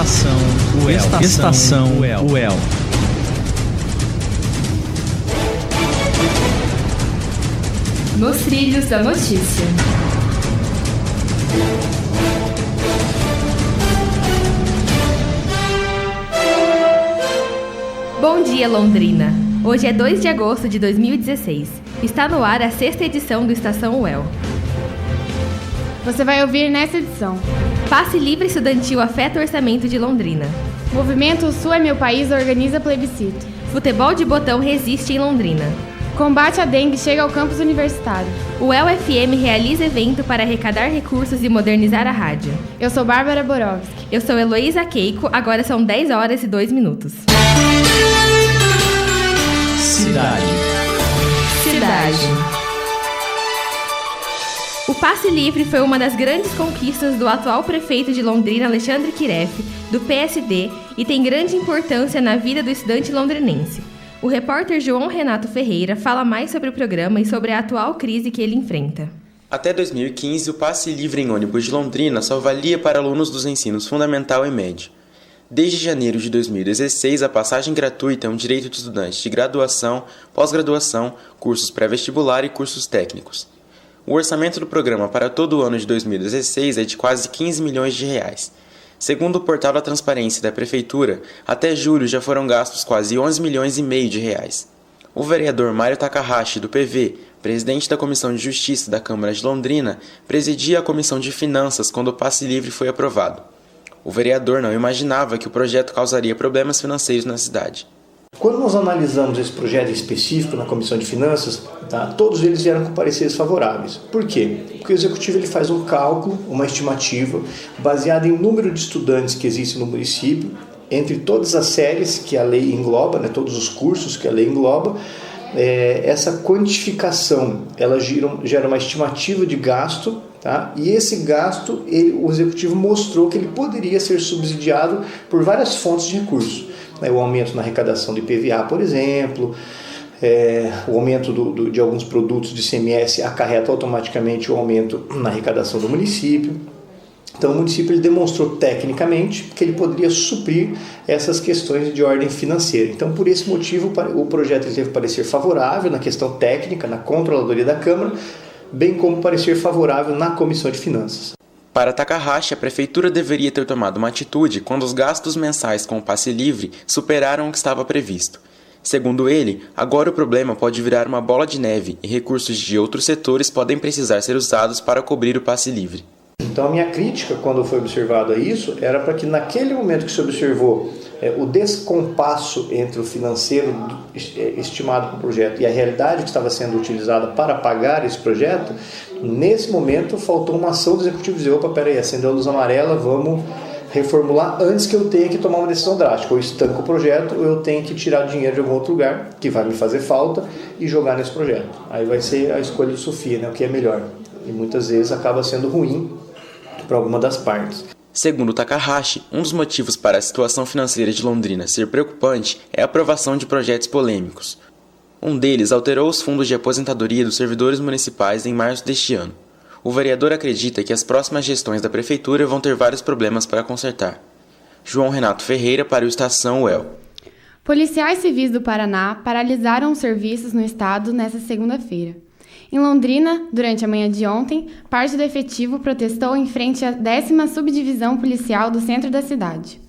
Estação UEL. Nos trilhos da notícia. Bom dia, Londrina! Hoje é 2 de agosto de 2016. Está no ar a 6ª edição do Estação UEL. Você vai ouvir nessa edição: Passe Livre Estudantil afeta o orçamento de Londrina. Movimento O Sul é Meu País organiza plebiscito. Futebol de botão resiste em Londrina. Combate à dengue chega ao campus universitário. O UEL FM realiza evento para arrecadar recursos e modernizar a rádio. Eu sou Bárbara Borowski. Eu sou Heloísa Keiko, agora são 10 horas e 2 minutos. Cidade. O Passe Livre foi uma das grandes conquistas do atual prefeito de Londrina, Alexandre Kireff, do PSD, e tem grande importância na vida do estudante londrinense. O repórter João Renato Ferreira fala mais sobre o programa e sobre a atual crise que ele enfrenta. Até 2015, o passe livre em ônibus de Londrina só valia para alunos dos ensinos fundamental e médio. Desde janeiro de 2016, a passagem gratuita é um direito de estudantes de graduação, pós-graduação, cursos pré-vestibular e cursos técnicos. O orçamento do programa para todo o ano de 2016 é de quase 15 milhões de reais. Segundo o portal da Transparência da Prefeitura, até julho já foram gastos quase 11 milhões e meio de reais. O vereador Mário Takahashi, do PV, presidente da Comissão de Justiça da Câmara de Londrina, presidia a Comissão de Finanças quando o passe livre foi aprovado. O vereador não imaginava que o projeto causaria problemas financeiros na cidade. Quando nós analisamos esse projeto específico na Comissão de Finanças, todos eles vieram com pareceres favoráveis. Por quê? Porque o Executivo ele faz um cálculo, uma estimativa, baseada em número de estudantes que existem no município, entre todas as séries que a lei engloba, todos os cursos que a lei engloba. Essa quantificação ela gera uma estimativa de gasto, e esse gasto o Executivo mostrou que ele poderia ser subsidiado por várias fontes de recursos. O aumento na arrecadação de IPVA, por exemplo, o aumento de alguns produtos de ICMS acarreta automaticamente o aumento na arrecadação do município. Então o município ele demonstrou tecnicamente que ele poderia suprir essas questões de ordem financeira. Então por esse motivo o projeto ele teve parecer favorável na questão técnica, na controladoria da Câmara, bem como parecer favorável na Comissão de Finanças. Para Takahashi, a prefeitura deveria ter tomado uma atitude quando os gastos mensais com o passe livre superaram o que estava previsto. Segundo ele, agora o problema pode virar uma bola de neve e recursos de outros setores podem precisar ser usados para cobrir o passe livre. Então a minha crítica, quando foi observado isso, era para que naquele momento que se observou o descompasso entre o financeiro estimado para o projeto e a realidade que estava sendo utilizada para pagar esse projeto, nesse momento faltou uma ação do Executivo dizer, peraí, acendeu a luz amarela, vamos reformular antes que eu tenha que tomar uma decisão drástica. Ou estanco o projeto, ou eu tenho que tirar dinheiro de algum outro lugar, que vai me fazer falta, e jogar nesse projeto. Aí vai ser a escolha de Sofia, o que é melhor. E muitas vezes acaba sendo ruim para alguma das partes. Segundo Takahashi, um dos motivos para a situação financeira de Londrina ser preocupante é a aprovação de projetos polêmicos. Um deles alterou os fundos de aposentadoria dos servidores municipais em março deste ano. O vereador acredita que as próximas gestões da prefeitura vão ter vários problemas para consertar. João Renato Ferreira para o Estação UEL. Policiais civis do Paraná paralisaram os serviços no estado nesta segunda-feira. Em Londrina, durante a manhã de ontem, parte do efetivo protestou em frente à 10ª Subdivisão Policial do centro da cidade.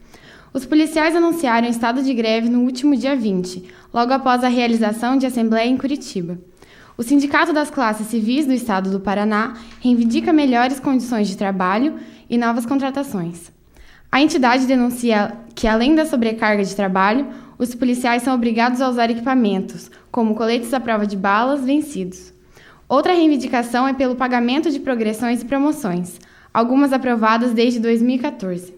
Os policiais anunciaram estado de greve no último dia 20, logo após a realização de assembleia em Curitiba. O Sindicato das Classes Civis do Estado do Paraná reivindica melhores condições de trabalho e novas contratações. A entidade denuncia que, além da sobrecarga de trabalho, os policiais são obrigados a usar equipamentos, como coletes à prova de balas vencidos. Outra reivindicação é pelo pagamento de progressões e promoções, algumas aprovadas desde 2014.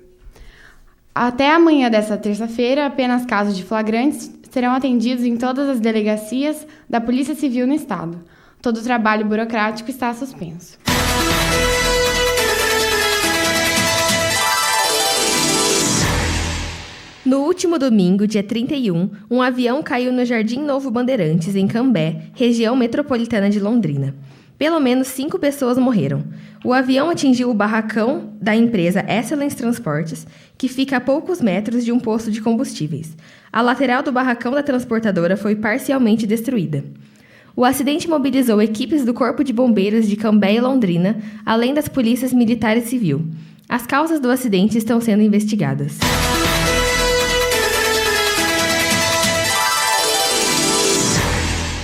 Até amanhã desta terça-feira, apenas casos de flagrantes serão atendidos em todas as delegacias da Polícia Civil no estado. Todo o trabalho burocrático está suspenso. No último domingo, dia 31, um avião caiu no Jardim Novo Bandeirantes, em Cambé, região metropolitana de Londrina. Pelo menos 5 pessoas morreram. O avião atingiu o barracão da empresa Excellence Transportes, que fica a poucos metros de um posto de combustíveis. A lateral do barracão da transportadora foi parcialmente destruída. O acidente mobilizou equipes do Corpo de Bombeiros de Cambé e Londrina, além das polícias militar e civil. As causas do acidente estão sendo investigadas.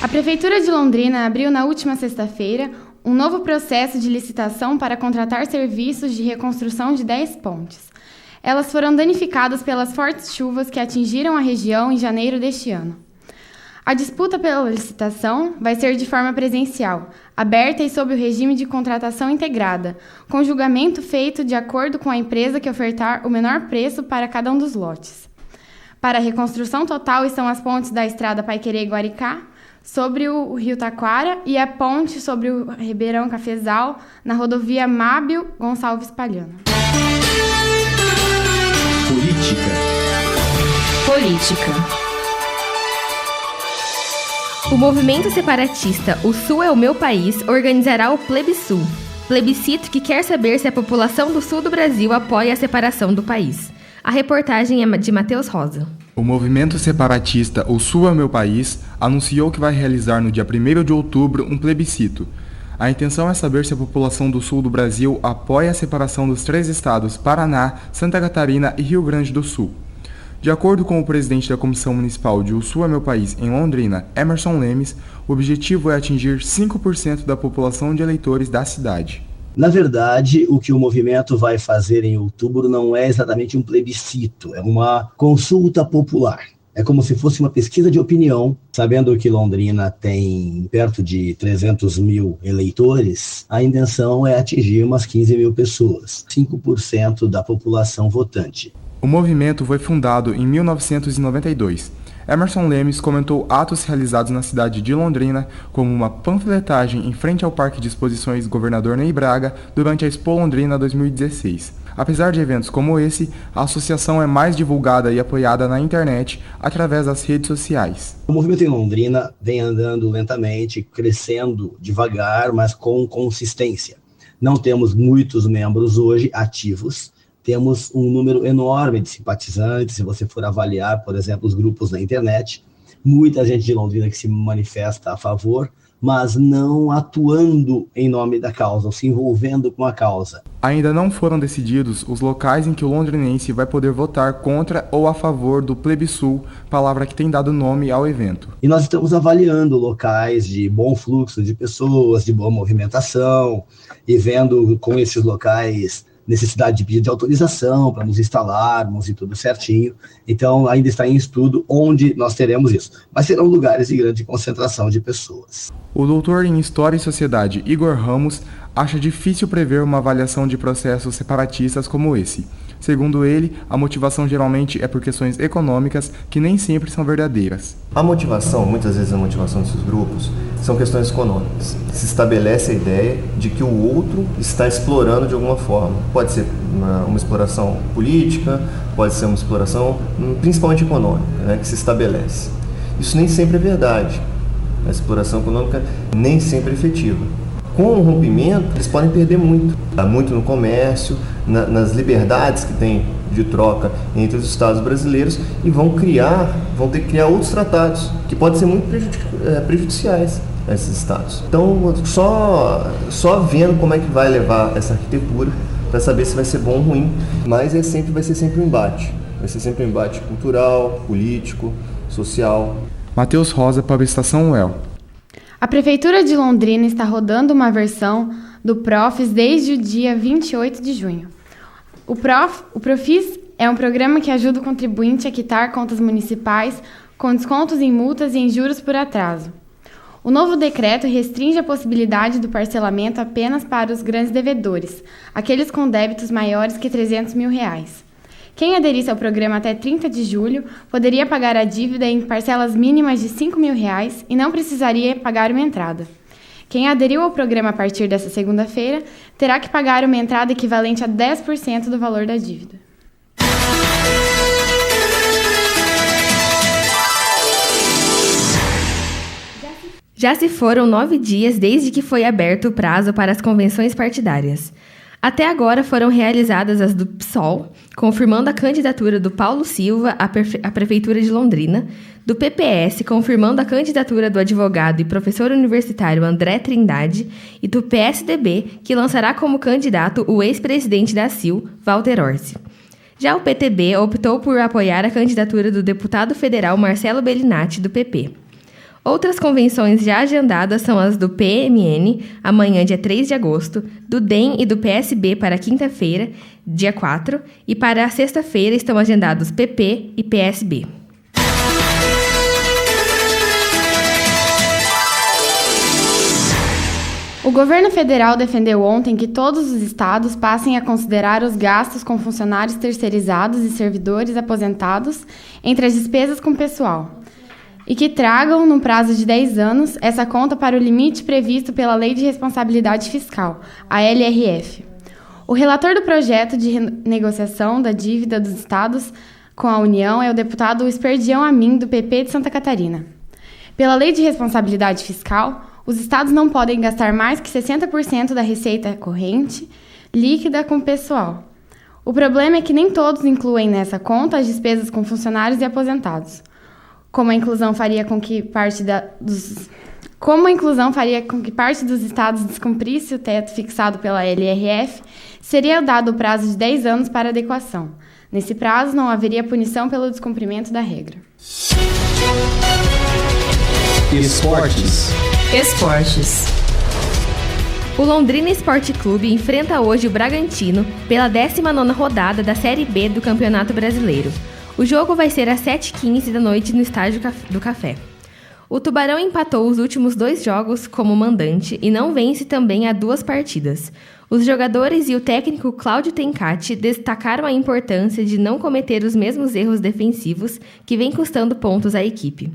A Prefeitura de Londrina abriu na última sexta-feira um novo processo de licitação para contratar serviços de reconstrução de 10 pontes. Elas foram danificadas pelas fortes chuvas que atingiram a região em janeiro deste ano. A disputa pela licitação vai ser de forma presencial, aberta e sob o regime de contratação integrada, com julgamento feito de acordo com a empresa que ofertar o menor preço para cada um dos lotes. Para a reconstrução total estão as pontes da estrada Paiquerê-Guaricá, sobre o Rio Taquara, e a ponte sobre o Ribeirão Cafezal, na rodovia Mábio Gonçalves Palhano. Política. O movimento separatista O Sul é o Meu País organizará o Plebissul, plebiscito que quer saber se a população do sul do Brasil apoia a separação do país. A reportagem é de Matheus Rosa. O movimento separatista O Sul é o Meu País anunciou que vai realizar no dia 1º de outubro um plebiscito. A intenção é saber se a população do sul do Brasil apoia a separação dos 3 estados Paraná, Santa Catarina e Rio Grande do Sul. De acordo com o presidente da Comissão Municipal de O Sul é Meu País em Londrina, Emerson Lemes, o objetivo é atingir 5% da população de eleitores da cidade. Na verdade, o que o movimento vai fazer em outubro não é exatamente um plebiscito, é uma consulta popular. É como se fosse uma pesquisa de opinião, sabendo que Londrina tem perto de 300 mil eleitores, a intenção é atingir umas 15 mil pessoas, 5% da população votante. O movimento foi fundado em 1992. Emerson Lemes comentou atos realizados na cidade de Londrina, como uma panfletagem em frente ao Parque de Exposições Governador Ney Braga durante a Expo Londrina 2016. Apesar de eventos como esse, a associação é mais divulgada e apoiada na internet através das redes sociais. O movimento em Londrina vem andando lentamente, crescendo devagar, mas com consistência. Não temos muitos membros hoje ativos, temos um número enorme de simpatizantes. Se você for avaliar, por exemplo, os grupos na internet, muita gente de Londrina que se manifesta a favor, mas não atuando em nome da causa, ou se envolvendo com a causa. Ainda não foram decididos os locais em que o londrinense vai poder votar contra ou a favor do Plebissul, palavra que tem dado nome ao evento. E nós estamos avaliando locais de bom fluxo de pessoas, de boa movimentação, e vendo com esses locais necessidade de pedido de autorização para nos instalarmos e tudo certinho. Então, ainda está em estudo onde nós teremos isso. Mas serão lugares de grande concentração de pessoas. O doutor em História e Sociedade, Igor Ramos, acha difícil prever uma avaliação de processos separatistas como esse. Segundo ele, a motivação geralmente é por questões econômicas que nem sempre são verdadeiras. A motivação, muitas vezes a motivação desses grupos, são questões econômicas. Se estabelece a ideia de que o outro está explorando de alguma forma. Pode ser uma exploração política, pode ser uma exploração principalmente econômica, né, que se estabelece. Isso nem sempre é verdade. A exploração econômica nem sempre é efetiva. Com o rompimento, eles podem perder muito. Muito no comércio, nas liberdades que tem de troca entre os estados brasileiros, e vão ter que criar outros tratados que podem ser muito prejudiciais a esses estados. Então, só vendo como é que vai levar essa arquitetura para saber se vai ser bom ou ruim, mas vai ser sempre um embate. Vai ser sempre um embate cultural, político, social. Matheus Rosa para a Estação UEL. A Prefeitura de Londrina está rodando uma versão do Profis desde o dia 28 de junho. O Profis é um programa que ajuda o contribuinte a quitar contas municipais com descontos em multas e em juros por atraso. O novo decreto restringe a possibilidade do parcelamento apenas para os grandes devedores, aqueles com débitos maiores que R$300 mil. Quem aderisse ao programa até 30 de julho poderia pagar a dívida em parcelas mínimas de R$5 mil e não precisaria pagar uma entrada. Quem aderiu ao programa a partir desta segunda-feira terá que pagar uma entrada equivalente a 10% do valor da dívida. Já se foram 9 dias desde que foi aberto o prazo para as convenções partidárias. Até agora foram realizadas as do PSOL, confirmando a candidatura do Paulo Silva à Prefeitura de Londrina, do PPS, confirmando a candidatura do advogado e professor universitário André Trindade, e do PSDB, que lançará como candidato o ex-presidente da CIL, Walter Orsi. Já o PTB optou por apoiar a candidatura do deputado federal Marcelo Bellinati, do PP. Outras convenções já agendadas são as do PMN, amanhã, dia 3 de agosto, do DEM e do PSB para quinta-feira, dia 4, e para a sexta-feira estão agendados PP e PSB. O governo federal defendeu ontem que todos os estados passem a considerar os gastos com funcionários terceirizados e servidores aposentados entre as despesas com pessoal, e que tragam, no prazo de 10 anos, essa conta para o limite previsto pela Lei de Responsabilidade Fiscal, a LRF. O relator do projeto de renegociação da dívida dos estados com a União é o deputado Esperdião Amin, do PP de Santa Catarina. Pela Lei de Responsabilidade Fiscal, os estados não podem gastar mais que 60% da receita corrente líquida com pessoal. O problema é que nem todos incluem nessa conta as despesas com funcionários e aposentados. Como a inclusão faria com que parte dos estados descumprisse o teto fixado pela LRF, seria dado o prazo de 10 anos para adequação. Nesse prazo, não haveria punição pelo descumprimento da regra. Esportes. O Londrina Esporte Clube enfrenta hoje o Bragantino pela 19ª rodada da Série B do Campeonato Brasileiro. O jogo vai ser às 7h15 da noite no Estádio do Café. O Tubarão empatou os últimos 2 jogos como mandante e não vence também há 2 partidas. Os jogadores e o técnico Cláudio Tencati destacaram a importância de não cometer os mesmos erros defensivos que vem custando pontos à equipe.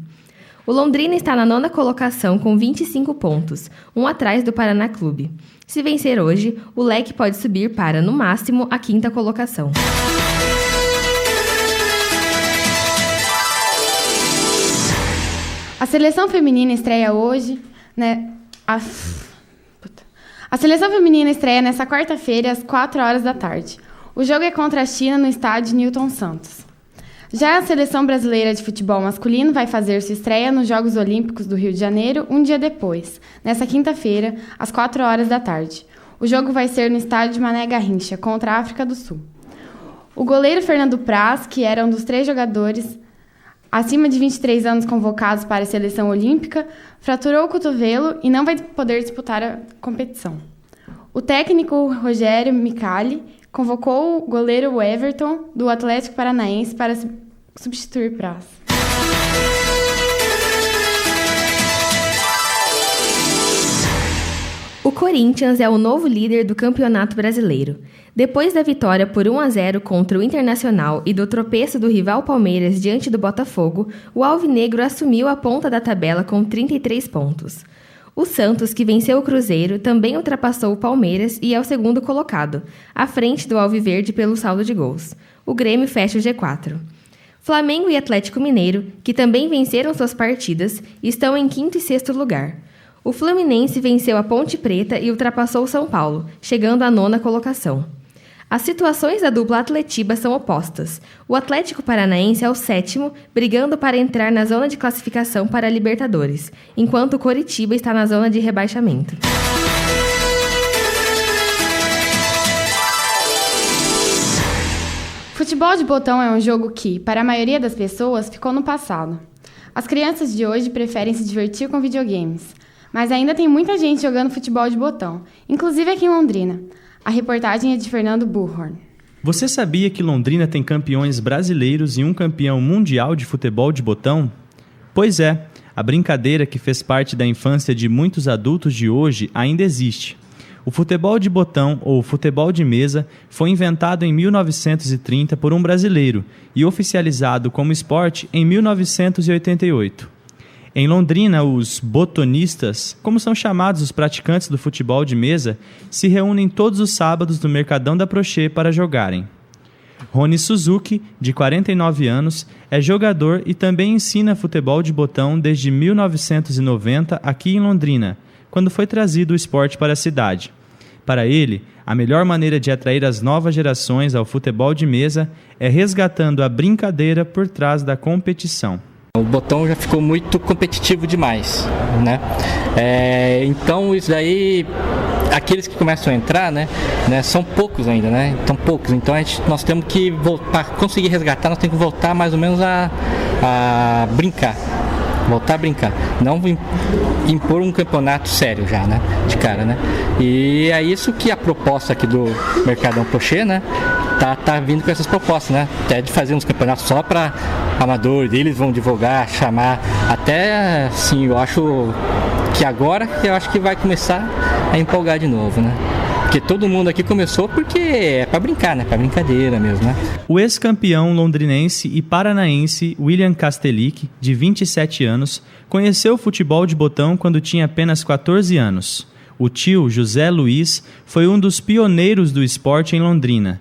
O Londrina está na 9ª colocação com 25 pontos, um atrás do Paraná Clube. Se vencer hoje, o Leque pode subir para, no máximo, a 5ª colocação. A seleção feminina estreia hoje, A seleção feminina estreia nesta quarta-feira, às 4h da tarde. O jogo é contra a China no estádio Newton Santos. Já a seleção brasileira de futebol masculino vai fazer sua estreia nos Jogos Olímpicos do Rio de Janeiro um dia depois, nesta quinta-feira, às 4h da tarde. O jogo vai ser no estádio Mané Garrincha, contra a África do Sul. O goleiro Fernando Praz, que era um dos 3 jogadores acima de 23 anos convocados para a seleção olímpica, fraturou o cotovelo e não vai poder disputar a competição. O técnico Rogério Micali convocou o goleiro Everton, do Atlético Paranaense, para substituir Praz. O Corinthians é o novo líder do Campeonato Brasileiro. Depois da vitória por 1-0 contra o Internacional e do tropeço do rival Palmeiras diante do Botafogo, o alvinegro assumiu a ponta da tabela com 33 pontos. O Santos, que venceu o Cruzeiro, também ultrapassou o Palmeiras e é o segundo colocado, à frente do Alviverde pelo saldo de gols. O Grêmio fecha o G4. Flamengo e Atlético Mineiro, que também venceram suas partidas, estão em 5º e 6º lugar. O Fluminense venceu a Ponte Preta e ultrapassou o São Paulo, chegando à 9ª colocação. As situações da dupla Atletiba são opostas. O Atlético Paranaense é o 7º, brigando para entrar na zona de classificação para a Libertadores, enquanto o Coritiba está na zona de rebaixamento. Futebol de botão é um jogo que, para a maioria das pessoas, ficou no passado. As crianças de hoje preferem se divertir com videogames, mas ainda tem muita gente jogando futebol de botão, inclusive aqui em Londrina. A reportagem é de Fernando Bullhorn. Você sabia que Londrina tem campeões brasileiros e um campeão mundial de futebol de botão? Pois é, a brincadeira que fez parte da infância de muitos adultos de hoje ainda existe. O futebol de botão, ou futebol de mesa, foi inventado em 1930 por um brasileiro e oficializado como esporte em 1988. Em Londrina, os botonistas, como são chamados os praticantes do futebol de mesa, se reúnem todos os sábados no Mercadão da Prochê para jogarem. Rony Suzuki, de 49 anos, é jogador e também ensina futebol de botão desde 1990 aqui em Londrina, quando foi trazido o esporte para a cidade. Para ele, a melhor maneira de atrair as novas gerações ao futebol de mesa é resgatando a brincadeira por trás da competição. O botão já ficou muito competitivo demais, né? Então isso daí, aqueles que começam a entrar, né, são poucos ainda, né? Então poucos. Então nós temos que voltar, conseguir resgatar, nós temos que voltar mais ou menos a brincar. Voltar a brincar, não impor um campeonato sério já, né, de cara, né? E é isso que a proposta aqui do Mercadão Prochê, né, tá vindo com essas propostas, né? Até de fazer uns campeonatos só para amadores, eles vão divulgar, chamar, até assim, eu acho que agora que vai começar a empolgar de novo, né? Porque todo mundo aqui começou porque é para brincar, né? Para brincadeira mesmo, né? O ex-campeão londrinense e paranaense William Kastelic, de 27 anos, conheceu o futebol de botão quando tinha apenas 14 anos. O tio, José Luiz, foi um dos pioneiros do esporte em Londrina.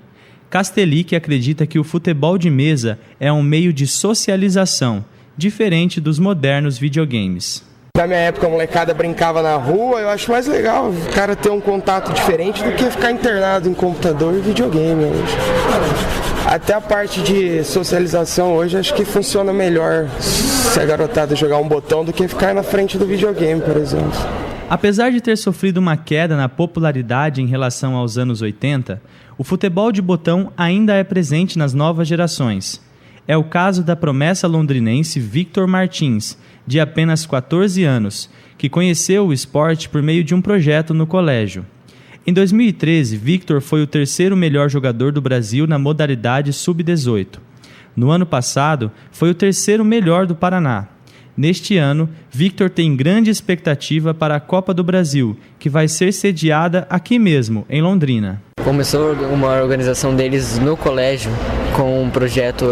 Kastelic acredita que o futebol de mesa é um meio de socialização, diferente dos modernos videogames. Na minha época, a molecada brincava na rua, eu acho mais legal o cara ter um contato diferente do que ficar internado em computador e videogame hoje. Até a parte de socialização hoje, acho que funciona melhor se a garotada jogar um botão do que ficar na frente do videogame, por exemplo. Apesar de ter sofrido uma queda na popularidade em relação aos anos 80, o futebol de botão ainda é presente nas novas gerações. É o caso da promessa londrinense Victor Martins, de apenas 14 anos, que conheceu o esporte por meio de um projeto no colégio. Em 2013, Victor foi o terceiro melhor jogador do Brasil na modalidade sub-18. No ano passado, foi o terceiro melhor do Paraná. Neste ano, Victor tem grande expectativa para a Copa do Brasil, que vai ser sediada aqui mesmo, em Londrina. Começou uma organização deles no colégio, com um projeto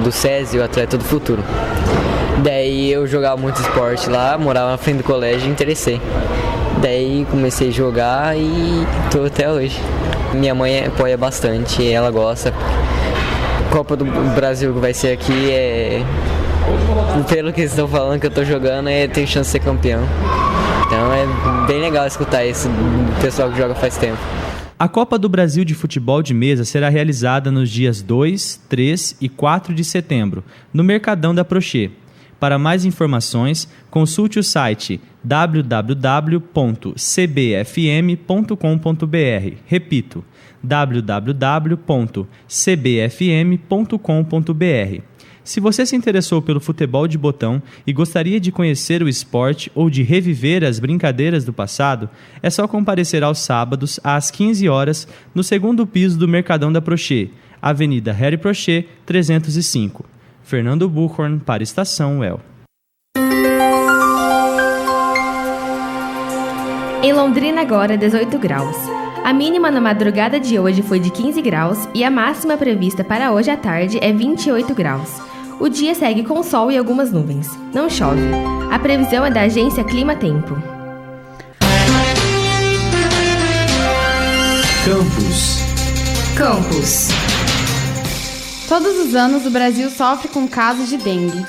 do SESI, o Atleta do Futuro. Daí eu jogava muito esporte lá, morava na frente do colégio e interessei. Daí comecei a jogar e estou até hoje. Minha mãe apoia bastante, ela gosta. Copa do Brasil que vai ser aqui, pelo que eles estão falando que eu estou jogando, tem chance de ser campeão. Então é bem legal escutar isso do pessoal que joga faz tempo. A Copa do Brasil de Futebol de Mesa será realizada nos dias 2, 3 e 4 de setembro, no Mercadão da Prochê. Para mais informações, consulte o site www.cbfm.com.br. Repito, www.cbfm.com.br. Se você se interessou pelo futebol de botão e gostaria de conhecer o esporte ou de reviver as brincadeiras do passado, é só comparecer aos sábados, às 15 horas, no segundo piso do Mercadão da Prochê, Avenida Harry Prochê, 305. Fernando Buchhorn para Estação UEL. Em Londrina agora, 18 graus. A mínima na madrugada de hoje foi de 15 graus e a máxima prevista para hoje à tarde é 28 graus. O dia segue com sol e algumas nuvens. Não chove. A previsão é da agência Clima Tempo. Campus. Todos os anos o Brasil sofre com casos de dengue.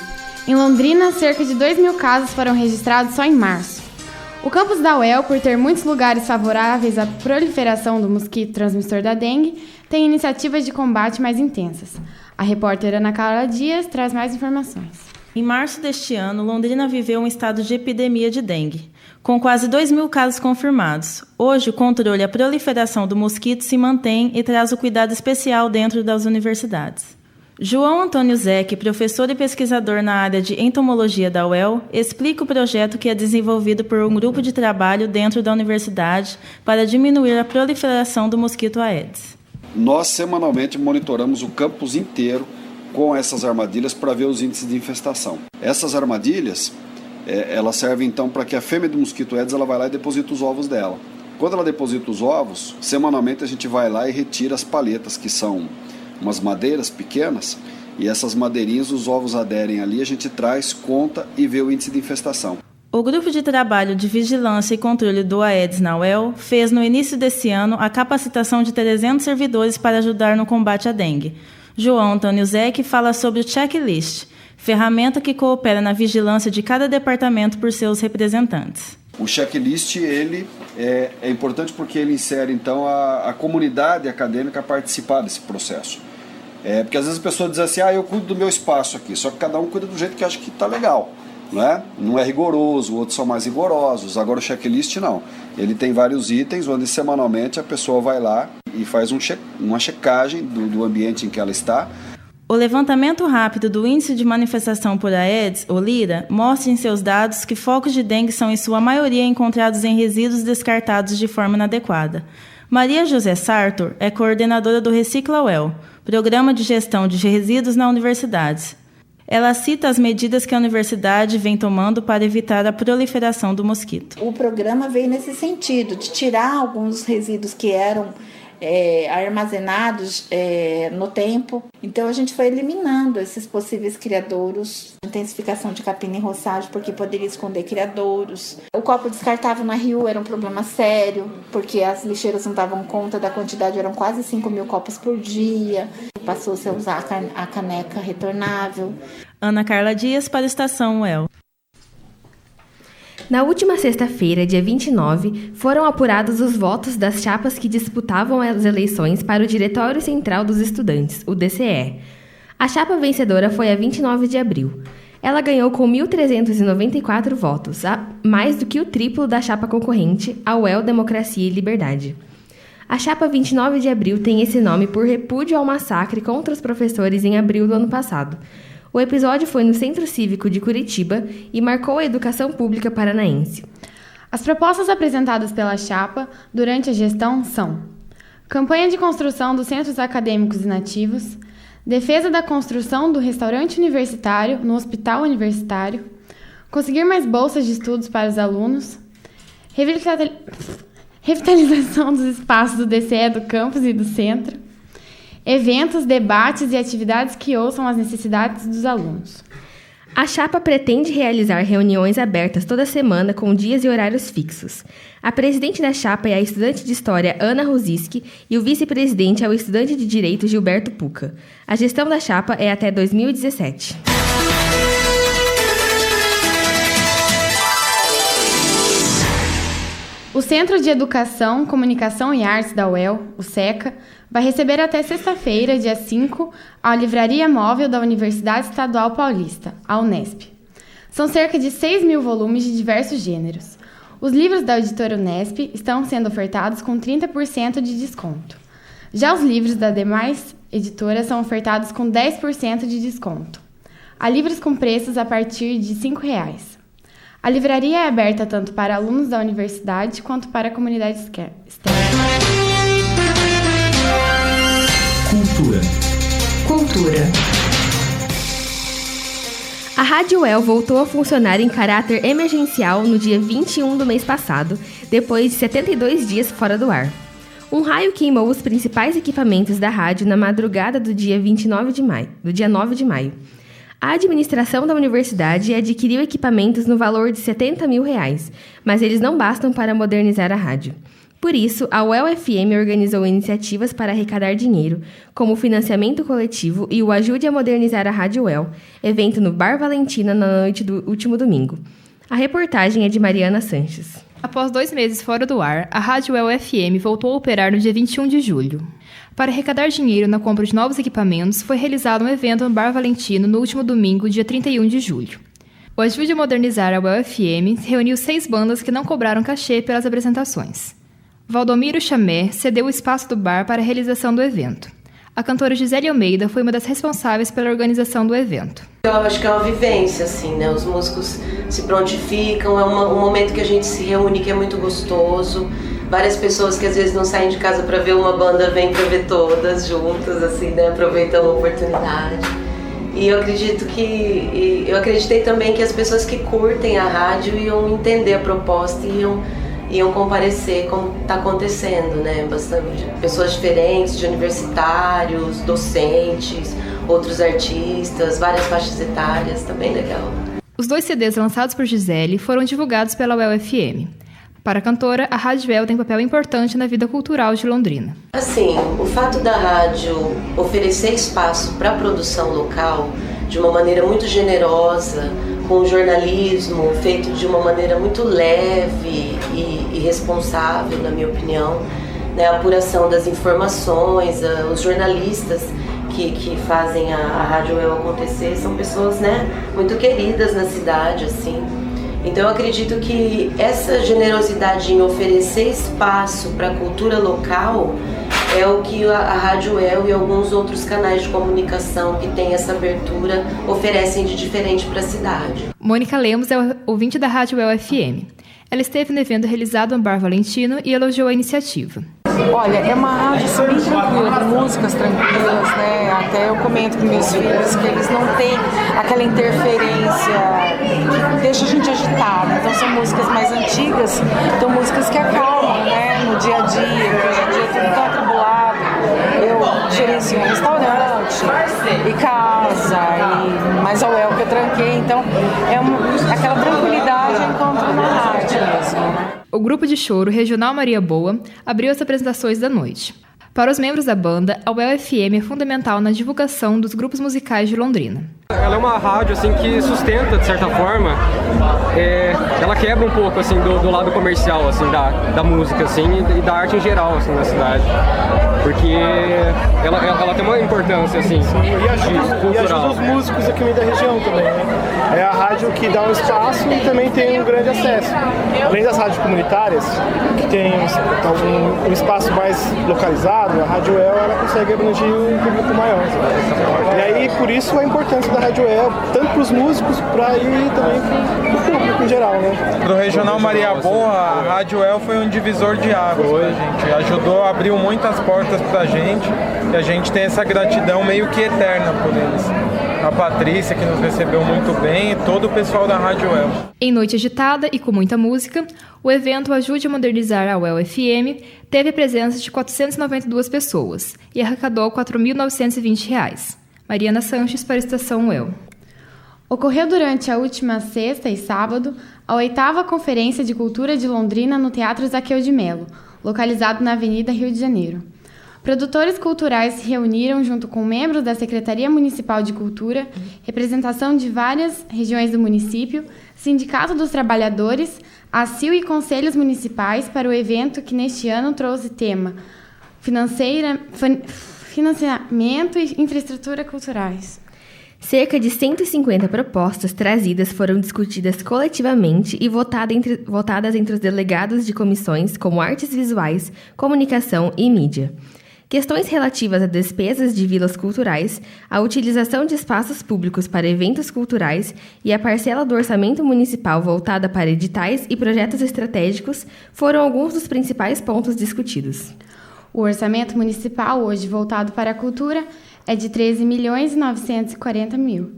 Em Londrina, cerca de 2.000 casos foram registrados só em março. O campus da UEL, por ter muitos lugares favoráveis à proliferação do mosquito transmissor da dengue, tem iniciativas de combate mais intensas. A repórter Ana Carla Dias traz mais informações. Em março deste ano, Londrina viveu um estado de epidemia de dengue, com quase 2.000 casos confirmados. Hoje, o controle e a proliferação do mosquito se mantém e traz o cuidado especial dentro das universidades. João Antônio Zeck, professor e pesquisador na área de entomologia da UEL, explica o projeto que é desenvolvido por um grupo de trabalho dentro da universidade para diminuir a proliferação do mosquito Aedes. Nós semanalmente monitoramos o campus inteiro com essas armadilhas para ver os índices de infestação. Essas armadilhas, elas servem então para que a fêmea do mosquito Aedes ela vai lá e deposita os ovos dela. Quando ela deposita os ovos, semanalmente a gente vai lá e retira as palhetas, que são umas madeiras pequenas, e essas madeirinhas, os ovos aderem ali, a gente traz, conta e vê o índice de infestação. O Grupo de Trabalho de Vigilância e Controle do Aedes na UEL fez no início desse ano a capacitação de 300 servidores para ajudar no combate à dengue. João Antônio Zec fala sobre o checklist, ferramenta que coopera na vigilância de cada departamento por seus representantes. O checklist ele é importante porque ele insere então a comunidade acadêmica a participar desse processo. Porque às vezes a pessoa diz assim, eu cuido do meu espaço aqui, só que cada um cuida do jeito que acha que está legal. Não é rigoroso, outros são mais rigorosos. Agora o checklist não. Ele tem vários itens onde semanalmente a pessoa vai lá e faz uma checagem do ambiente em que ela está. O levantamento rápido do Índice de Manifestação por Aedes, o LIRA, mostra em seus dados que focos de dengue são em sua maioria encontrados em resíduos descartados de forma inadequada. Maria José Sartor é coordenadora do Recicla UEL, Programa de Gestão de Resíduos na Universidade. Ela cita as medidas que a universidade vem tomando para evitar a proliferação do mosquito. O programa veio nesse sentido, de tirar alguns resíduos que eram armazenados no tempo. Então a gente foi eliminando esses possíveis criadouros, intensificação de capina e roçagem, porque poderia esconder criadouros. O copo descartável no RU era um problema sério, porque as lixeiras não davam conta da quantidade, eram quase 5.000 copos por dia. Passou-se a usar a caneca retornável. Ana Carla Dias para a Estação UEL. Na última sexta-feira, dia 29, foram apurados os votos das chapas que disputavam as eleições para o Diretório Central dos Estudantes, o DCE. A chapa vencedora foi a 29 de abril. Ela ganhou com 1.394 votos, mais do que o triplo da chapa concorrente, a UEL Democracia e Liberdade. A chapa 29 de abril tem esse nome por repúdio ao massacre contra os professores em abril do ano passado. O episódio foi no Centro Cívico de Curitiba e marcou a educação pública paranaense. As propostas apresentadas pela chapa durante a gestão são: campanha de construção dos centros acadêmicos inativos, defesa da construção do restaurante universitário no hospital universitário, conseguir mais bolsas de estudos para os alunos, revitalização dos espaços do DCE do campus e do centro, eventos, debates e atividades que ouçam as necessidades dos alunos. A chapa pretende realizar reuniões abertas toda semana com dias e horários fixos. A presidente da chapa é a estudante de História Ana Rosiski e o vice-presidente é o estudante de Direito Gilberto Puca. A gestão da chapa é até 2017. O Centro de Educação, Comunicação e Artes da UEL, o SECA, vai receber até sexta-feira, dia 5, a Livraria Móvel da Universidade Estadual Paulista, a Unesp. São cerca de 6.000 volumes de diversos gêneros. Os livros da editora Unesp estão sendo ofertados com 30% de desconto. Já os livros das demais editoras são ofertados com 10% de desconto. Há livros com preços a partir de R$ 5,00. A livraria é aberta tanto para alunos da universidade quanto para a comunidade externa. Cultura. A Rádio UEL voltou a funcionar em caráter emergencial no dia 21 do mês passado, depois de 72 dias fora do ar. Um raio queimou os principais equipamentos da rádio na madrugada do dia 9 de maio. A administração da universidade adquiriu equipamentos no valor de R$ 70 mil, mas eles não bastam para modernizar a rádio. Por isso, a UEL-FM organizou iniciativas para arrecadar dinheiro, como o financiamento coletivo e o Ajude a Modernizar a Rádio UEL, evento no Bar Valentina na noite do último domingo. A reportagem é de Mariana Sanches. Após 2 meses fora do ar, a Rádio UEL-FM voltou a operar no dia 21 de julho. Para arrecadar dinheiro na compra de novos equipamentos, foi realizado um evento no Bar Valentino no último domingo, dia 31 de julho. O Ajude a Modernizar a UEL-FM reuniu 6 bandas que não cobraram cachê pelas apresentações. Valdomiro Chamé cedeu o espaço do bar para a realização do evento. A cantora Gisele Almeida foi uma das responsáveis pela organização do evento. Eu acho que é uma vivência, assim, né? Os músicos se prontificam, é um momento que a gente se reúne que é muito gostoso. Várias pessoas que às vezes não saem de casa para ver uma banda vêm para ver todas juntas, assim, né? Aproveitando a oportunidade. E eu eu acreditei também que as pessoas que curtem a rádio iam entender a proposta e iam comparecer como está acontecendo, né? Bastante pessoas diferentes, de universitários, docentes, outros artistas, várias faixas etárias, tá bem legal. Os 2 CDs lançados por Gisele foram divulgados pela UEL-FM. Para a cantora, a Rádio UEL tem papel importante na vida cultural de Londrina. Assim, o fato da rádio oferecer espaço para a produção local de uma maneira muito generosa, com jornalismo feito de uma maneira muito leve e responsável, na minha opinião, né? A apuração das informações, os jornalistas que fazem a Rádio UEL acontecer são pessoas, né, muito queridas na cidade, assim. Então eu acredito que essa generosidade em oferecer espaço para a cultura local é o que a Rádio UEL e alguns outros canais de comunicação que têm essa abertura oferecem de diferente para a cidade. Mônica Lemos é ouvinte da Rádio UEL-FM. Ela esteve no evento realizado no Bar Valentino e elogiou a iniciativa. Olha, é uma rádio bem tranquila, com músicas tranquilas, né? Até eu comento com meus filhos que eles não têm aquela interferência que deixa a gente agitado. Então são músicas mais antigas, então músicas que acalmam, né? No dia a dia, que hoje em dia é tudo tão atribulado. Eu gerencio um restaurante e casa, mas a UEL que eu tranquei, então é aquela tranquilidade eu encontro na rádio mesmo, né? O grupo de choro Regional Maria Boa abriu as apresentações da noite. Para os membros da banda, a UEL-FM é fundamental na divulgação dos grupos musicais de Londrina. Ela é uma rádio assim, que sustenta, de certa forma, ela quebra um pouco assim, do lado comercial assim, da música assim, e da arte em geral assim, na cidade. Porque ela tem uma importância assim, cultural. E ajuda os músicos aqui da região também, né? É a rádio que dá um espaço e também tem um grande acesso. Além das rádios comunitárias, que tem um espaço mais localizado, a Rádio UEL ela consegue abranger um público maior. E aí, por isso, a importância da Rádio UEL, tanto para os músicos, para ir também para o público em geral, né? Para o Regional Maria Boa, a Rádio UEL foi um divisor de águas pra gente. Ajudou, abriu muitas portas pra gente e a gente tem essa gratidão meio que eterna por eles. A Patrícia, que nos recebeu muito bem, e todo o pessoal da Rádio UEL. Em noite agitada e com muita música, o evento Ajude a Modernizar a UEL-FM teve a presença de 492 pessoas e arrecadou R$ 4.920. Mariana Sanches para a Estação UEL. Ocorreu durante a última sexta e sábado a 8ª Conferência de Cultura de Londrina no Teatro Zaqueu de Melo, localizado na Avenida Rio de Janeiro. Produtores culturais se reuniram junto com membros da Secretaria Municipal de Cultura, representação de várias regiões do município, Sindicato dos Trabalhadores, ACIL e conselhos municipais para o evento que neste ano trouxe tema financiamento e infraestrutura culturais. Cerca de 150 propostas trazidas foram discutidas coletivamente e votadas entre os delegados de comissões como artes visuais, comunicação e mídia. Questões relativas a despesas de vilas culturais, a utilização de espaços públicos para eventos culturais e a parcela do orçamento municipal voltada para editais e projetos estratégicos foram alguns dos principais pontos discutidos. O orçamento municipal, hoje voltado para a cultura, é de 13.940.000.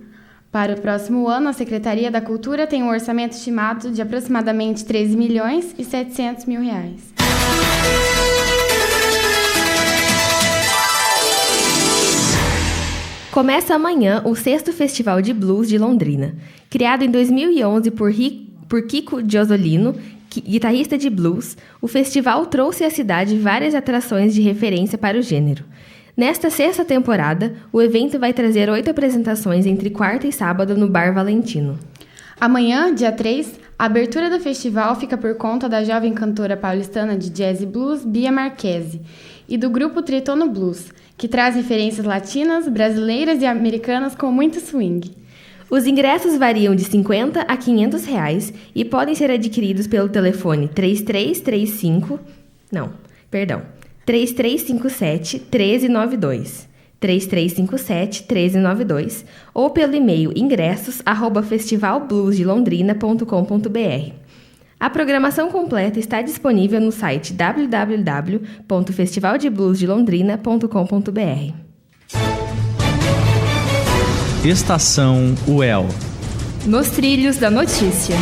Para o próximo ano, a Secretaria da Cultura tem um orçamento estimado de aproximadamente 13.700.000. Começa amanhã o 6º Festival de Blues de Londrina. Criado em 2011 por Kiko Giosolino, guitarrista de blues, o festival trouxe à cidade várias atrações de referência para o gênero. Nesta 6ª temporada, o evento vai trazer 8 apresentações entre quarta e sábado no Bar Valentino. Amanhã, dia 3, a abertura do festival fica por conta da jovem cantora paulistana de jazz e blues, Bia Marquesi, e do grupo Tritono Blues, que traz referências latinas, brasileiras e americanas com muito swing. Os ingressos variam de R$ 50 a R$ 500 e podem ser adquiridos pelo telefone 3357-1392, 3357-1392 ou pelo e-mail ingressos@festivalbluesdelondrina.com.br. A programação completa está disponível no site www.festivaldebluesdelondrina.com.br. Estação UEL. Nos trilhos da notícia.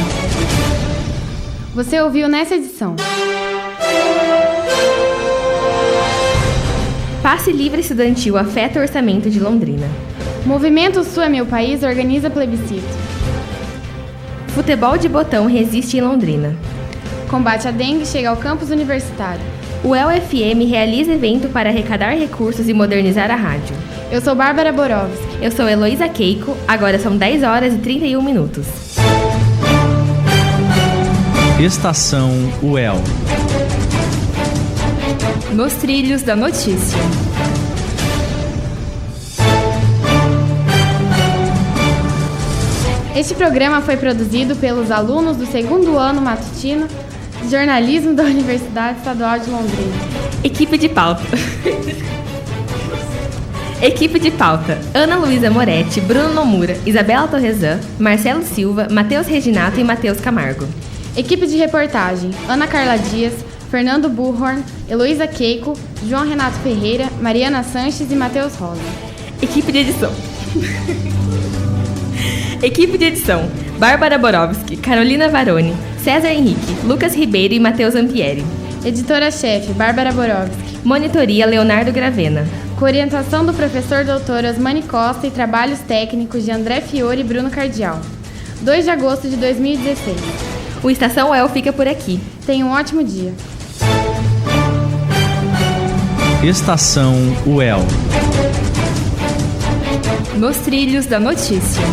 Você ouviu nessa edição. Passe livre estudantil afeta o orçamento de Londrina. Movimento Sul é Meu País organiza plebiscito. Futebol de botão resiste em Londrina. Combate à dengue chega ao campus universitário. O UEL-FM realiza evento para arrecadar recursos e modernizar a rádio. Eu sou Bárbara Borowski. Eu sou Heloísa Keiko. Agora são 10 horas e 31 minutos. Estação UEL. Nos trilhos da notícia. Este programa foi produzido pelos alunos do 2º ano matutino de jornalismo da Universidade Estadual de Londrina. Equipe de pauta. Equipe de pauta: Ana Luísa Moretti, Bruno Nomura, Isabela Torresan, Marcelo Silva, Matheus Reginato e Matheus Camargo. Equipe de reportagem: Ana Carla Dias, Fernando Bullhorn, Heloísa Keiko, João Renato Ferreira, Mariana Sanches e Matheus Rosa. Equipe de edição. Equipe de edição: Bárbara Borowski, Carolina Varoni, César Henrique, Lucas Ribeiro e Matheus Ampieri. Editora-chefe: Bárbara Borowski. Monitoria: Leonardo Gravena. Com orientação do professor doutor Osmani Costa e trabalhos técnicos de André Fiore e Bruno Cardial. 2 de agosto de 2016. O Estação UEL fica por aqui. Tenha um ótimo dia. Estação UEL. Nos trilhos da notícia.